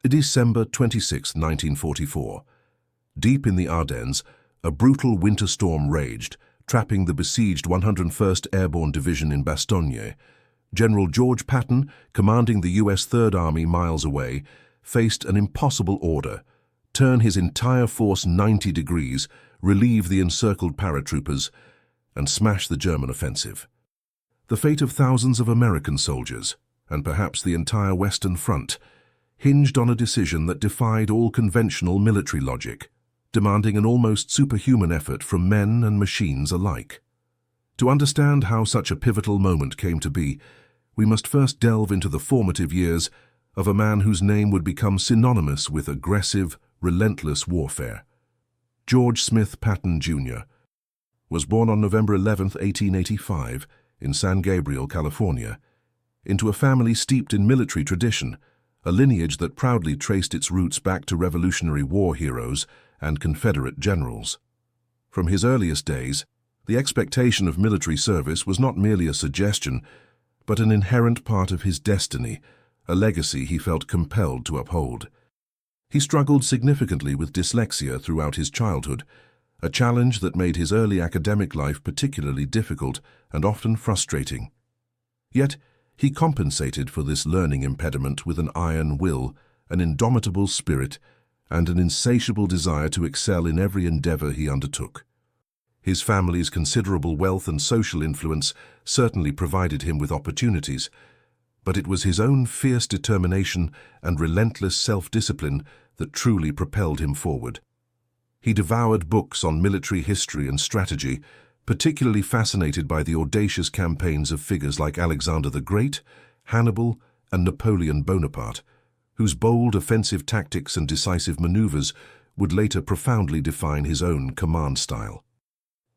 December 26, 1944. Deep in the Ardennes, a brutal winter storm raged, trapping the besieged 101st Airborne Division in Bastogne. General George Patton, commanding the U.S. Third Army miles away, faced an impossible order: turn his entire force 90 degrees, relieve the encircled paratroopers, and smash the German offensive. The fate of thousands of American soldiers, and perhaps the entire Western Front, hinged on a decision that defied all conventional military logic, demanding an almost superhuman effort from men and machines alike. To understand how such a pivotal moment came to be, we must first delve into the formative years of a man whose name would become synonymous with aggressive, relentless warfare. George Smith Patton, Jr. was born on November 11, 1885, in San Gabriel, California, into a family steeped in military tradition, a lineage that proudly traced its roots back to Revolutionary War heroes and Confederate generals. From his earliest days, the expectation of military service was not merely a suggestion, but an inherent part of his destiny, a legacy he felt compelled to uphold. He struggled significantly with dyslexia throughout his childhood, a challenge that made his early academic life particularly difficult and often frustrating. Yet, he compensated for this learning impediment with an iron will, an indomitable spirit, and an insatiable desire to excel in every endeavor he undertook. His family's considerable wealth and social influence certainly provided him with opportunities, but it was his own fierce determination and relentless self-discipline that truly propelled him forward. He devoured books on military history and strategy, particularly fascinated by the audacious campaigns of figures like Alexander the Great, Hannibal, and Napoleon Bonaparte, whose bold offensive tactics and decisive maneuvers would later profoundly define his own command style.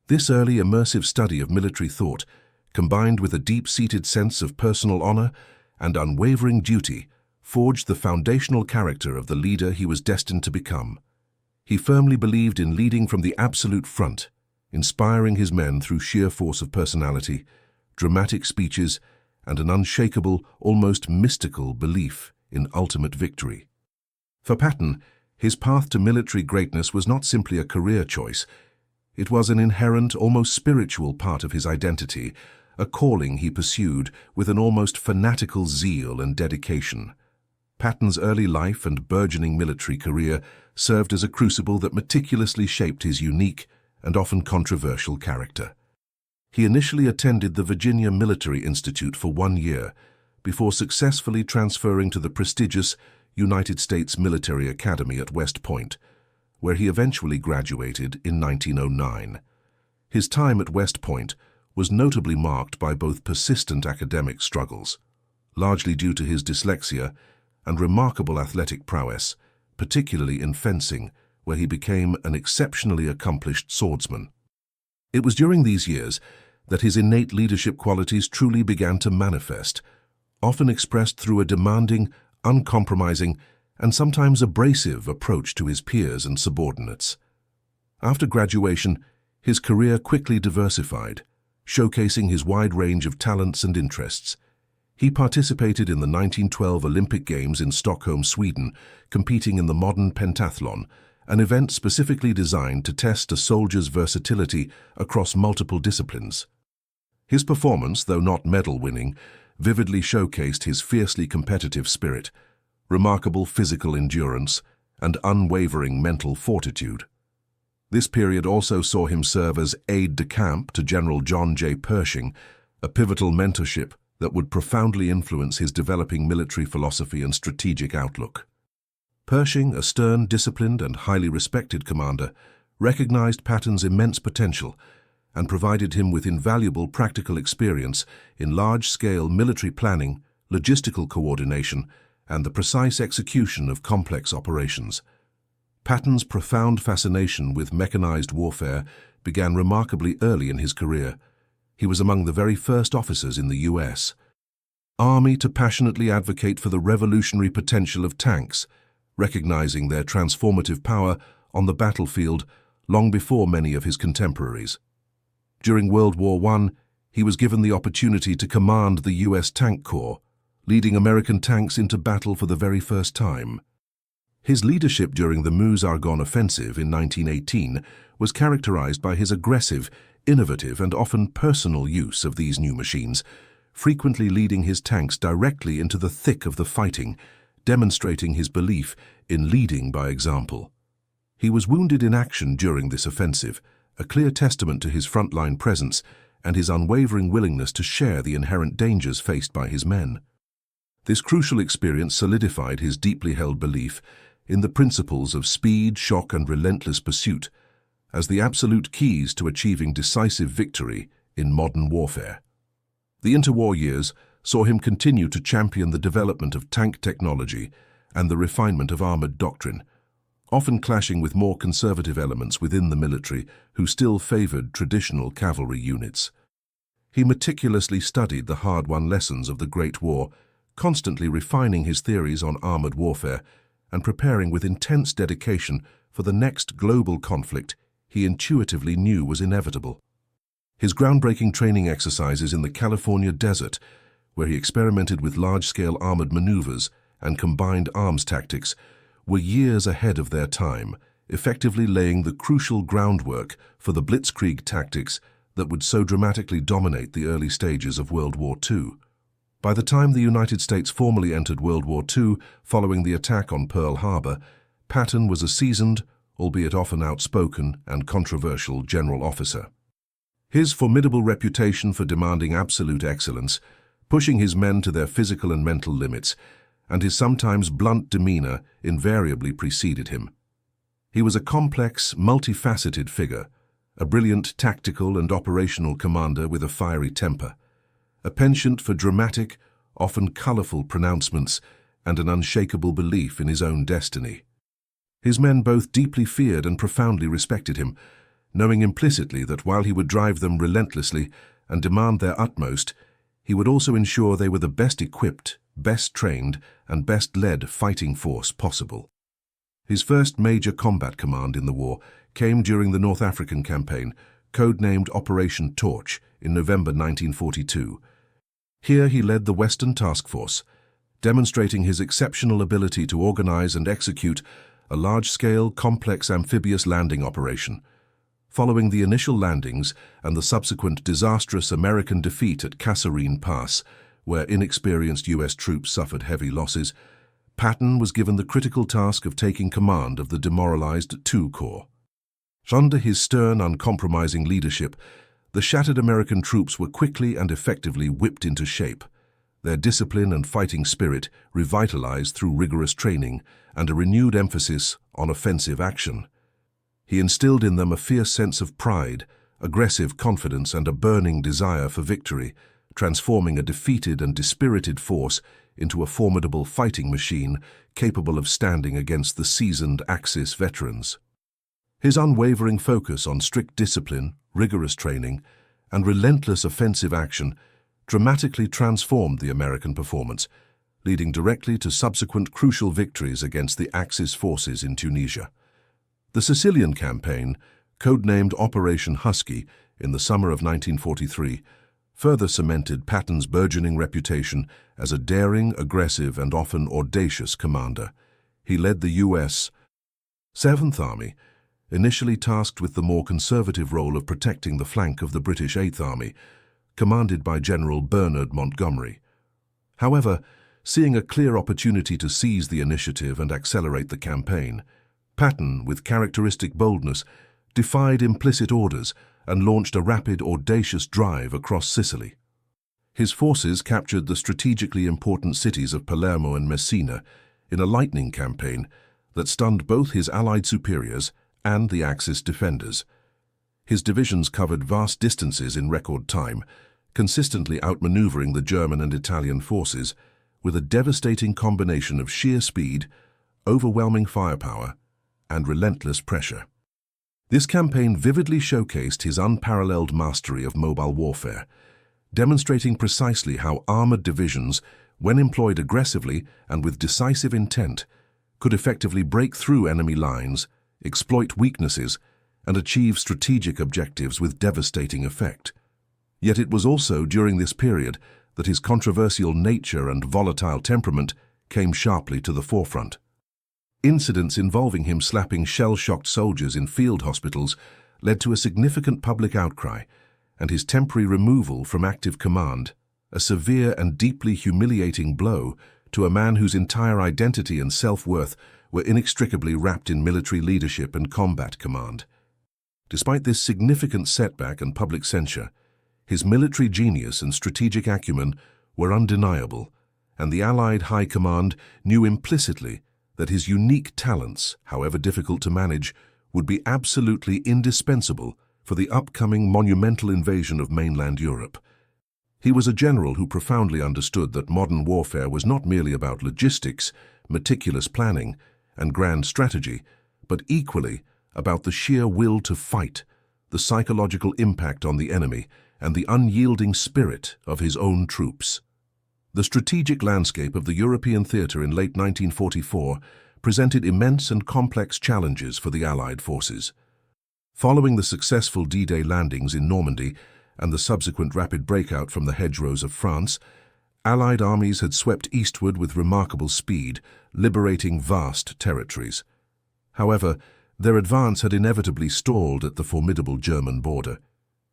This early immersive study of military thought, combined with a deep-seated sense of personal honor and unwavering duty, forged the foundational character of the leader he was destined to become. He firmly believed in leading from the absolute front, inspiring his men through sheer force of personality, dramatic speeches, and an unshakable, almost mystical belief in ultimate victory. For Patton, his path to military greatness was not simply a career choice. It was an inherent, almost spiritual part of his identity, a calling he pursued with an almost fanatical zeal and dedication. Patton's early life and burgeoning military career served as a crucible that meticulously shaped his unique and often controversial character. He initially attended the Virginia Military Institute for 1 year, before successfully transferring to the prestigious United States Military Academy at West Point, where he eventually graduated in 1909. His time at West Point was notably marked by both persistent academic struggles, largely due to his dyslexia, and remarkable athletic prowess, particularly in fencing, where he became an exceptionally accomplished swordsman. It was during these years that his innate leadership qualities truly began to manifest, often expressed through a demanding, uncompromising, and sometimes abrasive approach to his peers and subordinates. After graduation, his career quickly diversified, showcasing his wide range of talents and interests. He participated in the 1912 Olympic Games in Stockholm, Sweden, competing in the modern pentathlon, an event specifically designed to test a soldier's versatility across multiple disciplines. His performance, though not medal-winning, vividly showcased his fiercely competitive spirit, remarkable physical endurance, and unwavering mental fortitude. This period also saw him serve as aide-de-camp to General John J. Pershing, a pivotal mentorship that would profoundly influence his developing military philosophy and strategic outlook. Pershing, a stern, disciplined, and highly respected commander, recognized Patton's immense potential and provided him with invaluable practical experience in large-scale military planning, logistical coordination, and the precise execution of complex operations. Patton's profound fascination with mechanized warfare began remarkably early in his career. He was among the very first officers in the U.S. Army to passionately advocate for the revolutionary potential of tanks, recognizing their transformative power on the battlefield long before many of his contemporaries. During World War I, he was given the opportunity to command the U.S. Tank Corps, leading American tanks into battle for the very first time. His leadership during the Meuse-Argonne offensive in 1918 was characterized by his aggressive, innovative and often personal use of these new machines, frequently leading his tanks directly into the thick of the fighting, demonstrating his belief in leading by example. He was wounded in action during this offensive, a clear testament to his frontline presence and his unwavering willingness to share the inherent dangers faced by his men. This crucial experience solidified his deeply held belief in the principles of speed, shock and relentless pursuit as the absolute keys to achieving decisive victory in modern warfare. The interwar years saw him continue to champion the development of tank technology and the refinement of armored doctrine, often clashing with more conservative elements within the military who still favored traditional cavalry units. He meticulously studied the hard-won lessons of the Great War, constantly refining his theories on armored warfare and preparing with intense dedication for the next global conflict he intuitively knew was inevitable. His groundbreaking training exercises in the California desert, where he experimented with large-scale armored maneuvers and combined arms tactics, were years ahead of their time, effectively laying the crucial groundwork for the blitzkrieg tactics that would so dramatically dominate the early stages of World War II. By the time the United States formally entered World War II following the attack on Pearl Harbor, Patton was a seasoned, albeit often outspoken and controversial general officer. His formidable reputation for demanding absolute excellence, pushing his men to their physical and mental limits, and his sometimes blunt demeanor invariably preceded him. He was a complex, multifaceted figure, a brilliant tactical and operational commander with a fiery temper, a penchant for dramatic, often colorful pronouncements, and an unshakable belief in his own destiny. His men both deeply feared and profoundly respected him, knowing implicitly that while he would drive them relentlessly and demand their utmost, he would also ensure they were the best equipped, best trained, and best led fighting force possible. His first major combat command in the war came during the North African campaign, codenamed Operation Torch, in November 1942. Here he led the Western Task Force, demonstrating his exceptional ability to organize and execute a large-scale, complex amphibious landing operation. Following the initial landings and the subsequent disastrous American defeat at Kasserine Pass, where inexperienced U.S. troops suffered heavy losses, Patton was given the critical task of taking command of the demoralized II Corps. Under his stern, uncompromising leadership, the shattered American troops were quickly and effectively whipped into shape, their discipline and fighting spirit revitalized through rigorous training and a renewed emphasis on offensive action. He instilled in them a fierce sense of pride, aggressive confidence, and a burning desire for victory, transforming a defeated and dispirited force into a formidable fighting machine capable of standing against the seasoned Axis veterans. His unwavering focus on strict discipline, rigorous training, and relentless offensive action dramatically transformed the American performance, leading directly to subsequent crucial victories against the Axis forces in Tunisia. The Sicilian campaign, codenamed Operation Husky in the summer of 1943, further cemented Patton's burgeoning reputation as a daring, aggressive, and often audacious commander. He led the U.S. 7th Army, initially tasked with the more conservative role of protecting the flank of the British 8th Army, commanded by General Bernard Montgomery. However, seeing a clear opportunity to seize the initiative and accelerate the campaign, Patton, with characteristic boldness, defied implicit orders and launched a rapid, audacious drive across Sicily. His forces captured the strategically important cities of Palermo and Messina in a lightning campaign that stunned both his Allied superiors and the Axis defenders. His divisions covered vast distances in record time, consistently outmaneuvering the German and Italian forces with a devastating combination of sheer speed, overwhelming firepower, and relentless pressure. This campaign vividly showcased his unparalleled mastery of mobile warfare, demonstrating precisely how armored divisions, when employed aggressively and with decisive intent, could effectively break through enemy lines, exploit weaknesses, and achieve strategic objectives with devastating effect. Yet it was also during this period that his controversial nature and volatile temperament came sharply to the forefront. Incidents involving him slapping shell-shocked soldiers in field hospitals led to a significant public outcry, and his temporary removal from active command, a severe and deeply humiliating blow to a man whose entire identity and self-worth were inextricably wrapped in military leadership and combat command. Despite this significant setback and public censure, his military genius and strategic acumen were undeniable, and the Allied High Command knew implicitly that his unique talents, however difficult to manage, would be absolutely indispensable for the upcoming monumental invasion of mainland Europe. He was a general who profoundly understood that modern warfare was not merely about logistics, meticulous planning, and grand strategy, but equally about the sheer will to fight, the psychological impact on the enemy, and the unyielding spirit of his own troops. The strategic landscape of the European theatre in late 1944 presented immense and complex challenges for the Allied forces. Following the successful D-Day landings in Normandy and the subsequent rapid breakout from the hedgerows of France, Allied armies had swept eastward with remarkable speed, liberating vast territories. However, their advance had inevitably stalled at the formidable German border,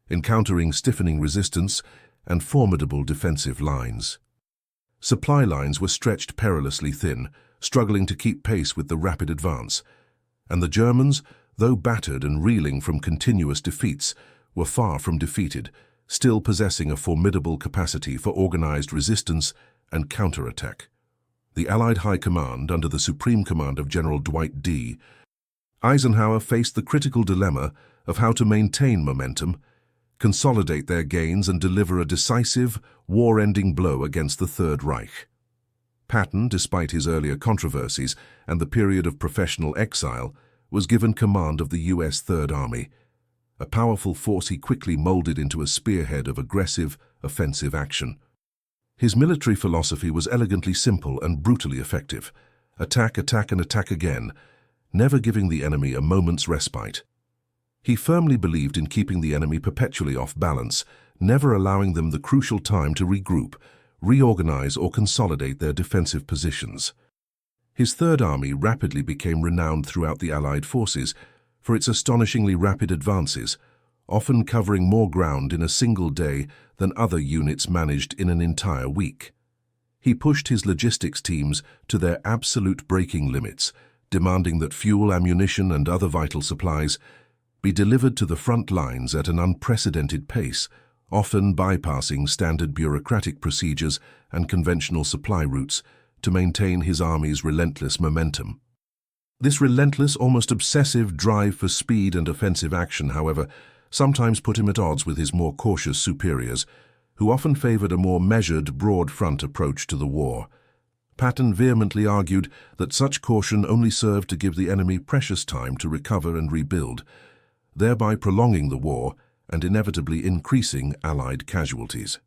encountering stiffening resistance and formidable defensive lines. Supply lines were stretched perilously thin, struggling to keep pace with the rapid advance, and the Germans, though battered and reeling from continuous defeats, were far from defeated, still possessing a formidable capacity for organized resistance and counterattack. The Allied High Command, under the supreme command of General Dwight D. Eisenhower, faced the critical dilemma of how to maintain momentum, consolidate their gains, and deliver a decisive, war-ending blow against the Third Reich. Patton, despite his earlier controversies and the period of professional exile, was given command of the U.S. Third Army, a powerful force he quickly molded into a spearhead of aggressive, offensive action. His military philosophy was elegantly simple and brutally effective: attack, attack, and attack again, never giving the enemy a moment's respite. He firmly believed in keeping the enemy perpetually off balance, never allowing them the crucial time to regroup, reorganize, or consolidate their defensive positions. His Third Army rapidly became renowned throughout the Allied forces for its astonishingly rapid advances, often covering more ground in a single day than other units managed in an entire week. He pushed his logistics teams to their absolute breaking limits, demanding that fuel, ammunition, and other vital supplies be delivered to the front lines at an unprecedented pace, often bypassing standard bureaucratic procedures and conventional supply routes to maintain his army's relentless momentum. This relentless, almost obsessive drive for speed and offensive action, however, sometimes put him at odds with his more cautious superiors, who often favored a more measured, broad-front approach to the war. Patton vehemently argued that such caution only served to give the enemy precious time to recover and rebuild, thereby prolonging the war and inevitably increasing Allied casualties.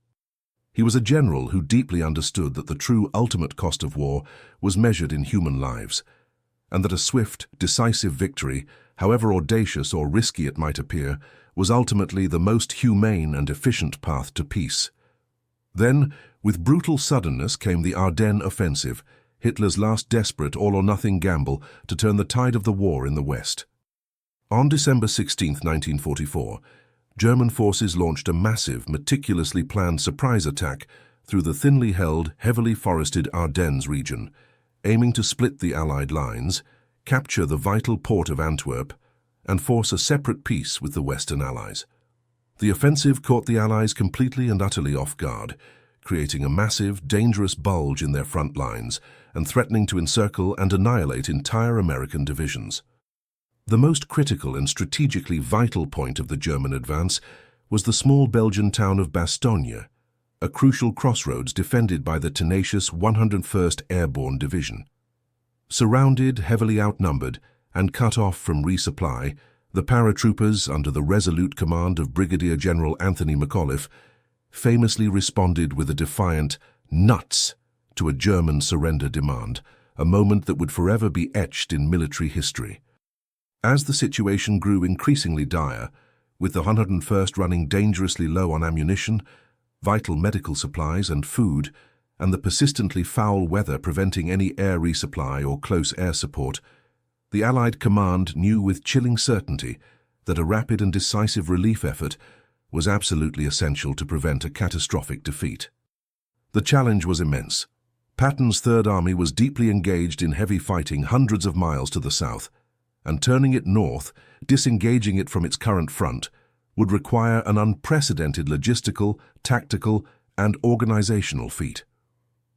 He was a general who deeply understood that the true ultimate cost of war was measured in human lives, and that a swift, decisive victory, however audacious or risky it might appear, was ultimately the most humane and efficient path to peace. Then, with brutal suddenness, came the Ardennes offensive, Hitler's last desperate all-or-nothing gamble to turn the tide of the war in the West. On December 16, 1944, German forces launched a massive, meticulously planned surprise attack through the thinly held, heavily forested Ardennes region, aiming to split the Allied lines, capture the vital port of Antwerp, and force a separate peace with the Western Allies. The offensive caught the Allies completely and utterly off guard, creating a massive, dangerous bulge in their front lines and threatening to encircle and annihilate entire American divisions. The most critical and strategically vital point of the German advance was the small Belgian town of Bastogne, a crucial crossroads defended by the tenacious 101st Airborne Division. Surrounded, heavily outnumbered, and cut off from resupply, the paratroopers, under the resolute command of Brigadier General Anthony McAuliffe, famously responded with a defiant "nuts" to a German surrender demand, a moment that would forever be etched in military history. As the situation grew increasingly dire, with the 101st running dangerously low on ammunition, vital medical supplies, and food, and the persistently foul weather preventing any air resupply or close air support, the Allied command knew with chilling certainty that a rapid and decisive relief effort was absolutely essential to prevent a catastrophic defeat. The challenge was immense. Patton's Third Army was deeply engaged in heavy fighting hundreds of miles to the south, and turning it north, disengaging it from its current front, would require an unprecedented logistical, tactical, and organizational feat.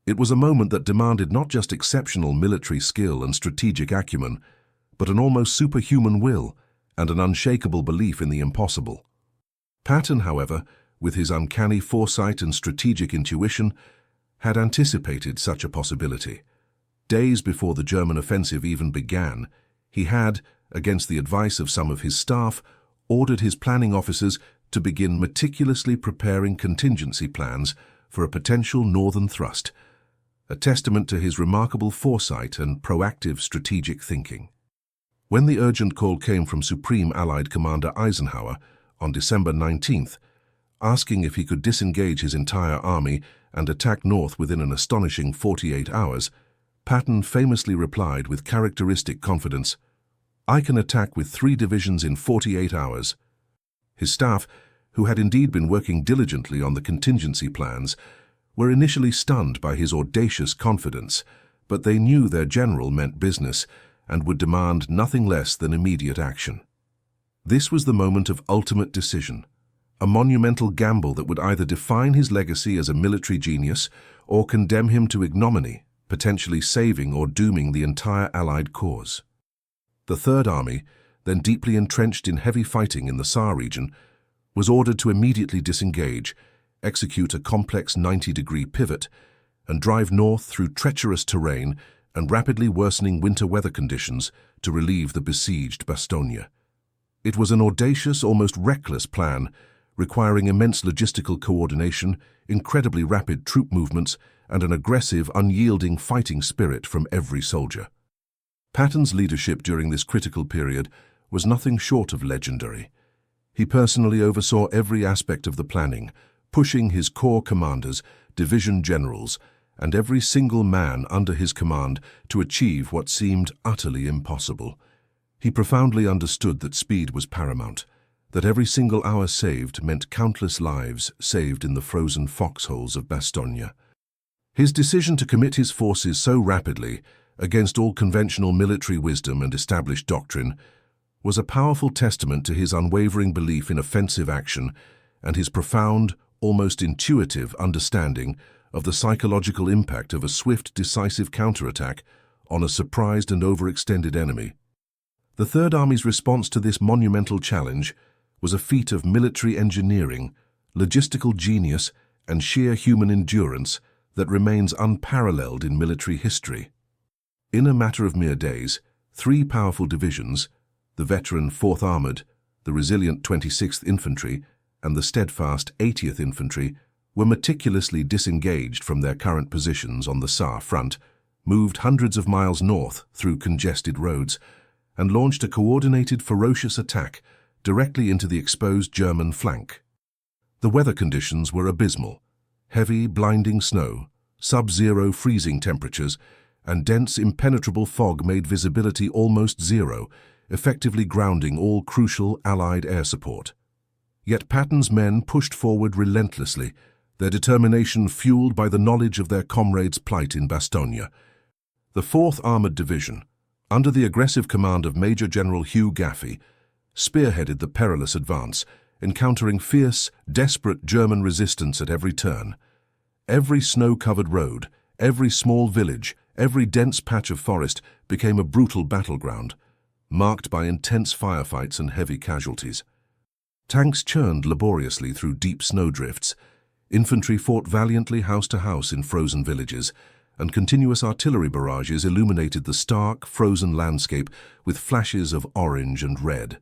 It was a moment that demanded not just exceptional military skill and strategic acumen, but an almost superhuman will and an unshakable belief in the impossible. Patton, however, with his uncanny foresight and strategic intuition, had anticipated such a possibility. Days before the German offensive even began, he had, against the advice of some of his staff, ordered his planning officers to begin meticulously preparing contingency plans for a potential northern thrust, a testament to his remarkable foresight and proactive strategic thinking. When the urgent call came from Supreme Allied Commander Eisenhower on December 19th, asking if he could disengage his entire army and attack north within an astonishing 48 hours, Patton famously replied with characteristic confidence, "I can attack with 3 divisions in 48 hours." His staff, who had indeed been working diligently on the contingency plans, were initially stunned by his audacious confidence, but they knew their general meant business and would demand nothing less than immediate action. This was the moment of ultimate decision, a monumental gamble that would either define his legacy as a military genius or condemn him to ignominy, potentially saving or dooming the entire Allied cause. The Third Army, then deeply entrenched in heavy fighting in the Saar region, was ordered to immediately disengage, execute a complex 90-degree pivot, and drive north through treacherous terrain and rapidly worsening winter weather conditions to relieve the besieged Bastogne. It was an audacious, almost reckless plan, requiring immense logistical coordination, incredibly rapid troop movements, and an aggressive, unyielding fighting spirit from every soldier. Patton's leadership during this critical period was nothing short of legendary. He personally oversaw every aspect of the planning, pushing his corps commanders, division generals, and every single man under his command to achieve what seemed utterly impossible. He profoundly understood that speed was paramount, that every single hour saved meant countless lives saved in the frozen foxholes of Bastogne. His decision to commit his forces so rapidly, against all conventional military wisdom and established doctrine, was a powerful testament to his unwavering belief in offensive action and his profound, almost intuitive understanding of the psychological impact of a swift, decisive counterattack on a surprised and overextended enemy. The Third Army's response to this monumental challenge was a feat of military engineering, logistical genius, and sheer human endurance that remains unparalleled in military history. In a matter of mere days, 3 powerful divisions, the veteran 4th Armored, the resilient 26th Infantry, and the steadfast 80th Infantry, were meticulously disengaged from their current positions on the Saar front, moved hundreds of miles north through congested roads, and launched a coordinated, ferocious attack directly into the exposed German flank. The weather conditions were abysmal. Heavy, blinding snow, sub-zero freezing temperatures, and dense, impenetrable fog made visibility almost zero, effectively grounding all crucial Allied air support. Yet Patton's men pushed forward relentlessly, their determination fueled by the knowledge of their comrades' plight in Bastogne. The 4th Armored Division, under the aggressive command of Major General Hugh Gaffey, spearheaded the perilous advance, encountering fierce, desperate German resistance at every turn. Every snow-covered road, every small village, every dense patch of forest became a brutal battleground, marked by intense firefights and heavy casualties. Tanks churned laboriously through deep snowdrifts, infantry fought valiantly house to house in frozen villages, and continuous artillery barrages illuminated the stark, frozen landscape with flashes of orange and red.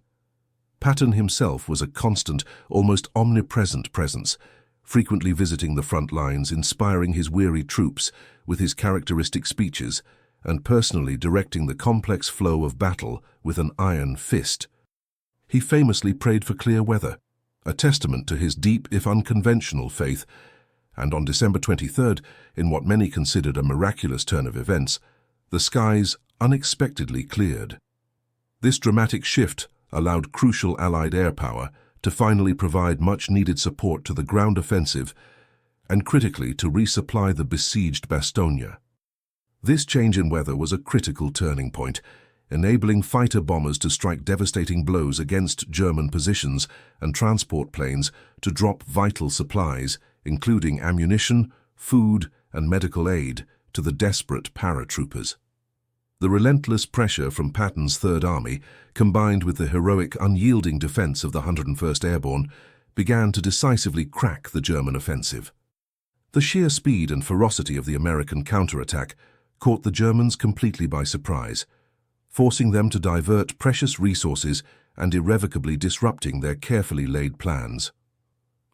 Patton himself was a constant, almost omnipresent presence, frequently visiting the front lines, inspiring his weary troops with his characteristic speeches, and personally directing the complex flow of battle with an iron fist. He famously prayed for clear weather, a testament to his deep, if unconventional, faith and on December 23rd, in what many considered a miraculous turn of events, the skies unexpectedly cleared. This dramatic shift allowed crucial Allied air power to finally provide much-needed support to the ground offensive and, critically, to resupply the besieged Bastogne. This change in weather was a critical turning point, enabling fighter bombers to strike devastating blows against German positions and transport planes to drop vital supplies, including ammunition, food, and medical aid, to the desperate paratroopers. The relentless pressure from Patton's Third Army, combined with the heroic, unyielding defense of the 101st Airborne, began to decisively crack the German offensive. The sheer speed and ferocity of the American counterattack caught the Germans completely by surprise, forcing them to divert precious resources and irrevocably disrupting their carefully laid plans.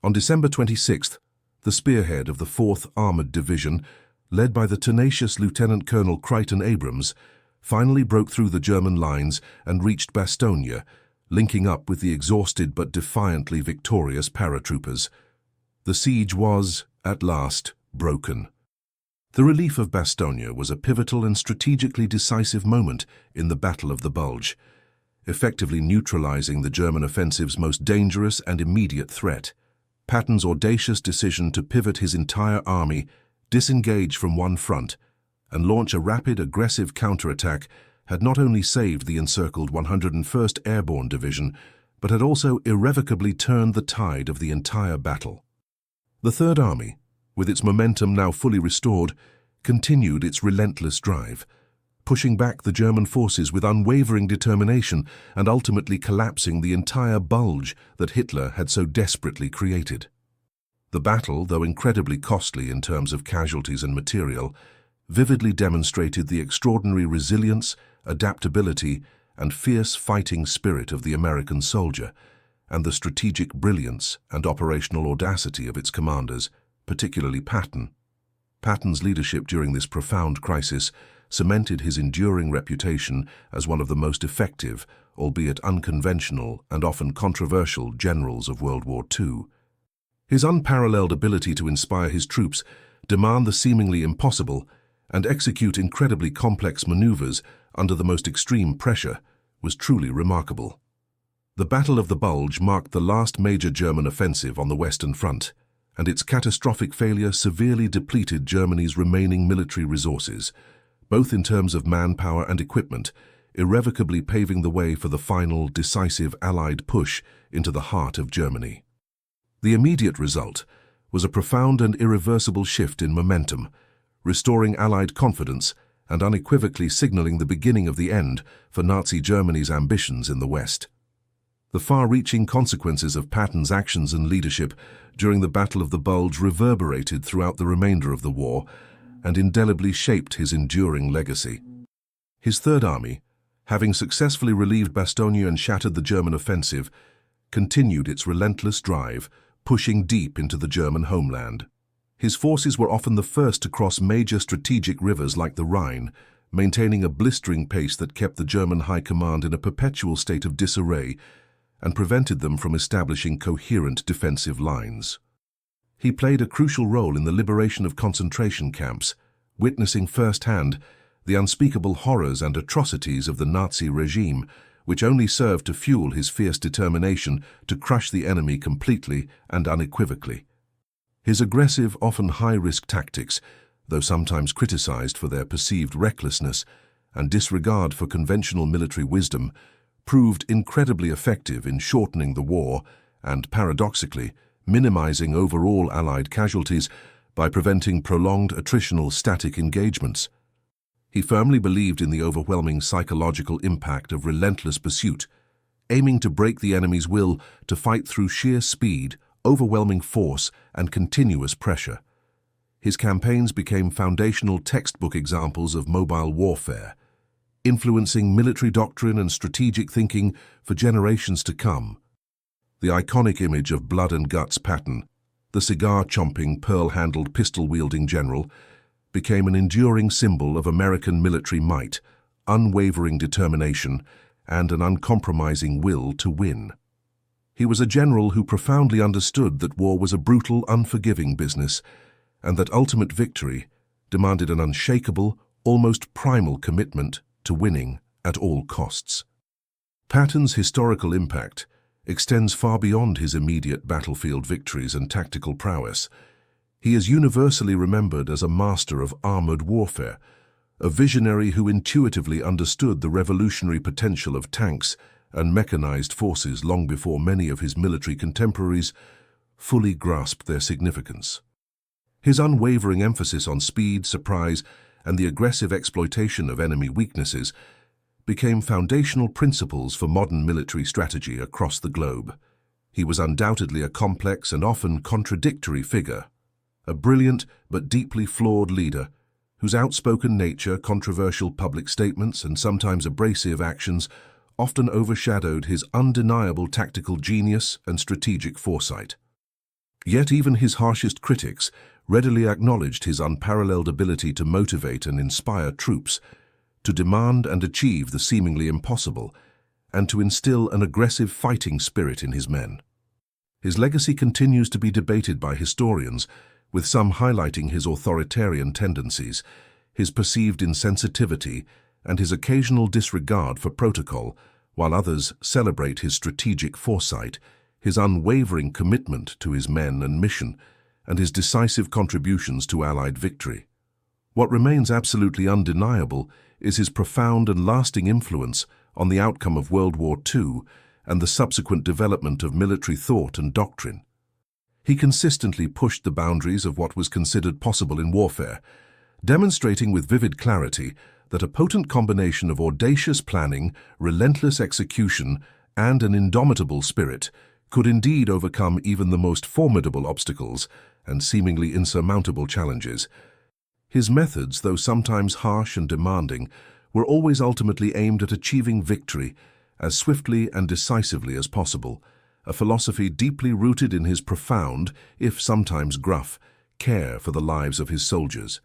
On December 26th, the spearhead of the 4th Armored Division, led by the tenacious Lieutenant Colonel Crichton Abrams, finally broke through the German lines and reached Bastogne, linking up with the exhausted but defiantly victorious paratroopers. The siege was, at last, broken. The relief of Bastogne was a pivotal and strategically decisive moment in the Battle of the Bulge, effectively neutralizing the German offensive's most dangerous and immediate threat. Patton's audacious decision to pivot his entire army, disengage from one front, and launch a rapid, aggressive counterattack had not only saved the encircled 101st Airborne Division, but had also irrevocably turned the tide of the entire battle. The Third Army, with its momentum now fully restored, continued its relentless drive, pushing back the German forces with unwavering determination and ultimately collapsing the entire bulge that Hitler had so desperately created. The battle, though incredibly costly in terms of casualties and material, vividly demonstrated the extraordinary resilience, adaptability, and fierce fighting spirit of the American soldier, and the strategic brilliance and operational audacity of its commanders, particularly Patton. Patton's leadership during this profound crisis cemented his enduring reputation as one of the most effective, albeit unconventional and often controversial, generals of World War II. His unparalleled ability to inspire his troops, demand the seemingly impossible, and execute incredibly complex maneuvers under the most extreme pressure was truly remarkable. The Battle of the Bulge marked the last major German offensive on the Western Front, and its catastrophic failure severely depleted Germany's remaining military resources, both in terms of manpower and equipment, irrevocably paving the way for the final, decisive Allied push into the heart of Germany. The immediate result was a profound and irreversible shift in momentum, restoring Allied confidence and unequivocally signaling the beginning of the end for Nazi Germany's ambitions in the West. The far-reaching consequences of Patton's actions and leadership during the Battle of the Bulge reverberated throughout the remainder of the war and indelibly shaped his enduring legacy. His Third Army, having successfully relieved Bastogne and shattered the German offensive, continued its relentless drive, pushing deep into the German homeland. His forces were often the first to cross major strategic rivers like the Rhine, maintaining a blistering pace that kept the German high command in a perpetual state of disarray and prevented them from establishing coherent defensive lines. He played a crucial role in the liberation of concentration camps, witnessing firsthand the unspeakable horrors and atrocities of the Nazi regime, which only served to fuel his fierce determination to crush the enemy completely and unequivocally. His aggressive, often high-risk tactics, though sometimes criticized for their perceived recklessness and disregard for conventional military wisdom, proved incredibly effective in shortening the war and, paradoxically, minimizing overall Allied casualties by preventing prolonged attritional static engagements. He firmly believed in the overwhelming psychological impact of relentless pursuit, aiming to break the enemy's will to fight through sheer speed, overwhelming force, and continuous pressure. His campaigns became foundational textbook examples of mobile warfare, influencing military doctrine and strategic thinking for generations to come. The iconic image of blood and guts Patton, the cigar-chomping, pearl-handled, pistol-wielding general, became an enduring symbol of American military might, unwavering determination, and an uncompromising will to win. He was a general who profoundly understood that war was a brutal, unforgiving business, and that ultimate victory demanded an unshakable, almost primal commitment to winning at all costs. Patton's historical impact extends far beyond his immediate battlefield victories and tactical prowess. He is universally remembered as a master of armored warfare, a visionary who intuitively understood the revolutionary potential of tanks and mechanized forces long before many of his military contemporaries fully grasped their significance. His unwavering emphasis on speed, surprise, and the aggressive exploitation of enemy weaknesses became foundational principles for modern military strategy across the globe. He was undoubtedly a complex and often contradictory figure, a brilliant but deeply flawed leader whose outspoken nature, controversial public statements, and sometimes abrasive actions often overshadowed his undeniable tactical genius and strategic foresight. Yet even his harshest critics readily acknowledged his unparalleled ability to motivate and inspire troops, to demand and achieve the seemingly impossible, and to instill an aggressive fighting spirit in his men. His legacy continues to be debated by historians, with some highlighting his authoritarian tendencies, his perceived insensitivity, and his occasional disregard for protocol, while others celebrate his strategic foresight, his unwavering commitment to his men and mission, and his decisive contributions to Allied victory. What remains absolutely undeniable is his profound and lasting influence on the outcome of World War II and the subsequent development of military thought and doctrine. He consistently pushed the boundaries of what was considered possible in warfare, demonstrating with vivid clarity that a potent combination of audacious planning, relentless execution, and an indomitable spirit could indeed overcome even the most formidable obstacles and seemingly insurmountable challenges. His methods, though sometimes harsh and demanding, were always ultimately aimed at achieving victory as swiftly and decisively as possible, a philosophy deeply rooted in his profound, if sometimes gruff, care for the lives of his soldiers.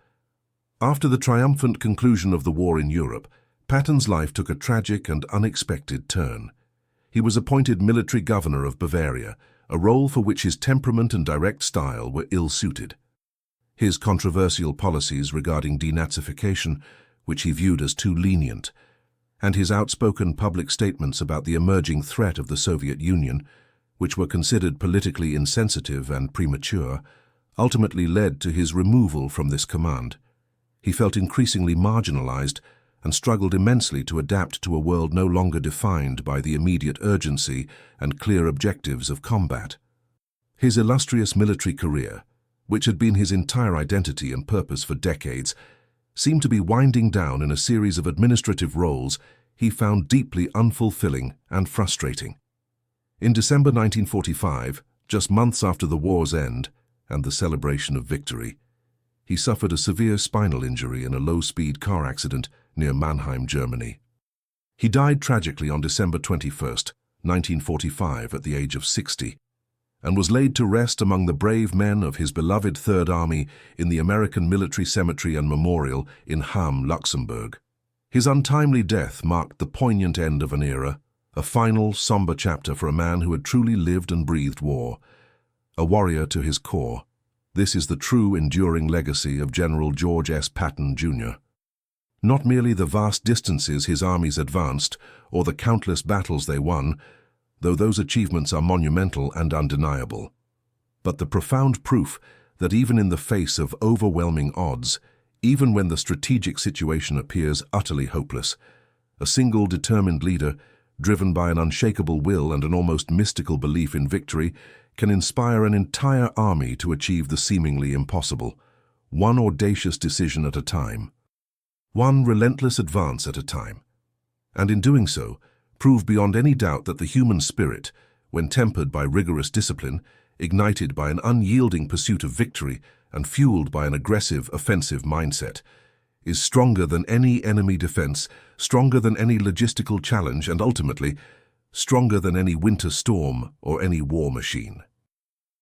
After the triumphant conclusion of the war in Europe, Patton's life took a tragic and unexpected turn. He was appointed military governor of Bavaria, a role for which his temperament and direct style were ill-suited. His controversial policies regarding denazification, which he viewed as too lenient, and his outspoken public statements about the emerging threat of the Soviet Union, which were considered politically insensitive and premature, ultimately led to his removal from this command. He felt increasingly marginalized and struggled immensely to adapt to a world no longer defined by the immediate urgency and clear objectives of combat. His illustrious military career, which had been his entire identity and purpose for decades, seemed to be winding down in a series of administrative roles he found deeply unfulfilling and frustrating. In December 1945, just months after the war's end and the celebration of victory, he suffered a severe spinal injury in a low-speed car accident near Mannheim, Germany. He died tragically on December 21, 1945, at the age of 60, and was laid to rest among the brave men of his beloved Third Army in the American Military Cemetery and Memorial in Hamm, Luxembourg. His untimely death marked the poignant end of an era, a final, somber chapter for a man who had truly lived and breathed war, a warrior to his core. This is the true, enduring legacy of General George S. Patton, Jr. Not merely the vast distances his armies advanced or the countless battles they won, though those achievements are monumental and undeniable, but the profound proof that even in the face of overwhelming odds, even when the strategic situation appears utterly hopeless, a single determined leader, driven by an unshakable will and an almost mystical belief in victory, can inspire an entire army to achieve the seemingly impossible, one audacious decision at a time, one relentless advance at a time, and in doing so, prove beyond any doubt that the human spirit, when tempered by rigorous discipline, ignited by an unyielding pursuit of victory, and fueled by an aggressive, offensive mindset, is stronger than any enemy defense, stronger than any logistical challenge, and ultimately, stronger than any winter storm or any war machine.